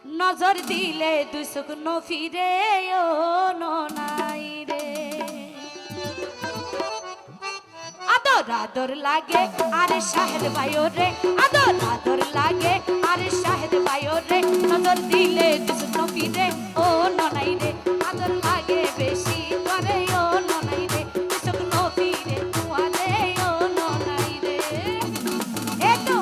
নজর দিলে দুই চোখ নফিরে ও ননাই রে আদর আদর লাগে আরে শাহেদ ভাইও রে আদর আদর লাগে আরে শাহেদ ভাইও রে নজর দিলে দুই চোখ নফিরে ও ননাই রে আদর লাগে বেশি করে ও ননাই রে দুই চোখ নফিরে তোমারে ও ননাই রে এতো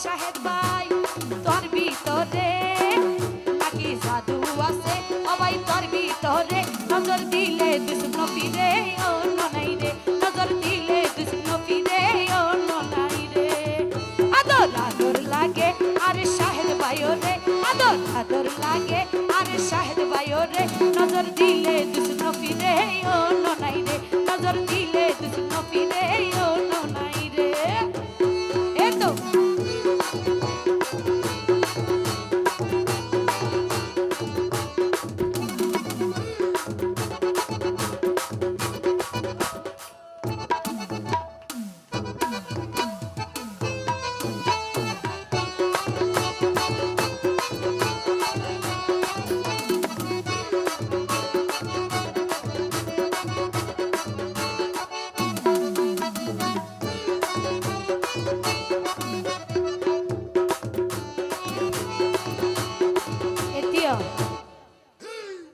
শাহেদ ভাই তোর ভিতরে নাকি জাদু আছে ও ভাই তোর ভিতরে নজর দিলে দুশ্মন ফিরে ও ননাই রে নজর দিলে দুশ্মন ফিরে ও ননাই রে আদর আদর লাগে আরে শাহেদ ভাইও রে আদর আদর লাগে আরে শাহেদ ভাইও রে নজর দিলে দুশ্মন ফিরে ও ননাই রে নজর দিলে দুশ্মন ফিরে ও ননাই রে এতো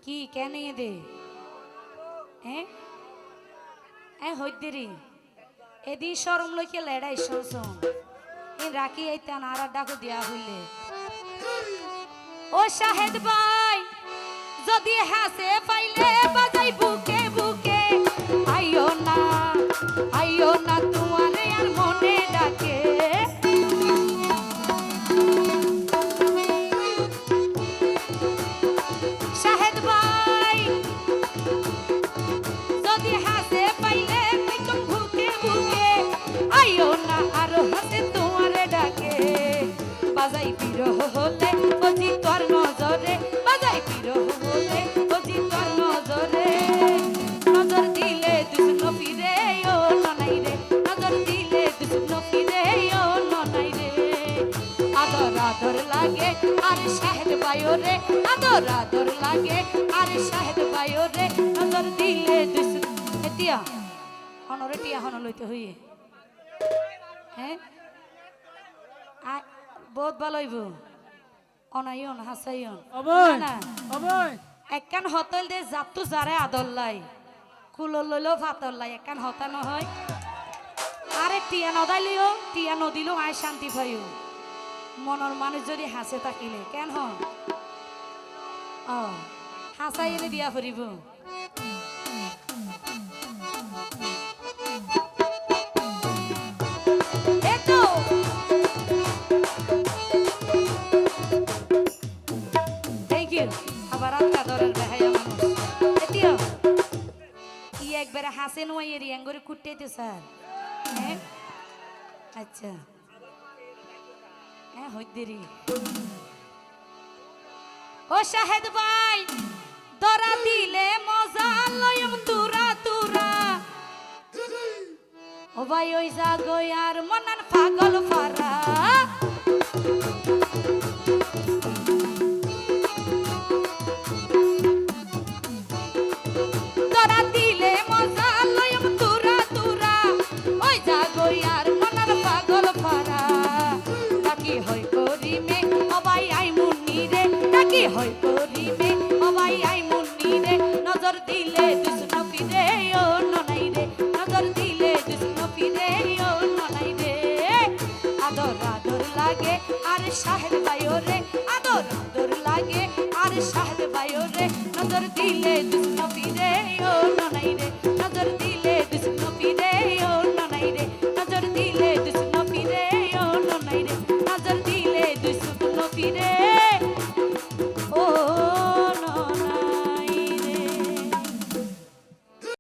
কি কেন দে হইদেরি এদি শরম লইকে লেড়াই শোন এই রাখি আইতান আর ডাকো দিয়া হইলে ও শাহেদ ভাই যদি হাসে পাইলে বাজাই বুকে বুকে আইও না তোমারে আর মনে ডাকে শাহেদ ভাই যদি হাসে পাইলে একদম বুকে বুকে আইও না আর হাসে তোমারে ডাকে বাজাই বিরহ হলে বুঝি তোর নজরে বাজাই বিরহ হলে বুঝি তোর নজরে নজর দিলে দুশ্মন ফিরে ও ননাই রে নজর দিলে দুশ্মন ফিরে ও ননাই রে আদর আদর লাগে আর শাহেদ ভাইও রে আদর আদর লাগে আর শাহেদ ভাইও রে নজর দিলে দুশ্মন এতিয়া অনরে টিয়া হন লইতে হইয়ে হ্যাঁ বহুত ভালো হইব অনাইন হাসাইন একখান হতল দে জাতু যারে আদর লাই কুলো লইলেও ফাতর লাই একখান হতা নহয় আরে টিয়া নদাইলিও টিয়া নদিলেও আয় শান্তি পাইও মনের মানুষ যদি হাসে থাকিলে কেন হন হাসাই এনে দিয়া ফুরিব একবারে হাসে নোয়াই রিয়াঙ্গরে কুটতেইতে স্যার আচ্ছা হইদেরি ও শাহেদ ভাই দরা দিলে মজা লয়ম তুরা তুরা ও ভাই ওই জাগো আর মনান পাগল ফারা দরা দিলে মজা লয়ম তুরা তুরা ওই জাগো আর মনান পাগল ফারা নাকি হই করিমে ও ভাই আই মুন্নি রে নাকি হই করিমে ও ভাই আই মুন্নি রে নজর দিলে দুশ্মন ফিরে ও ননাই রে নজর দিলে দুশ্মন ফিরে ও ননাই রে আদর আদর লাগে আর শাহেদ ভাইও রে আদর আদর লাগে আর শাহেদ ভাইও রে নজর দিলে দুষ্ণ ফিরে ও ননাই রে নজর দিলে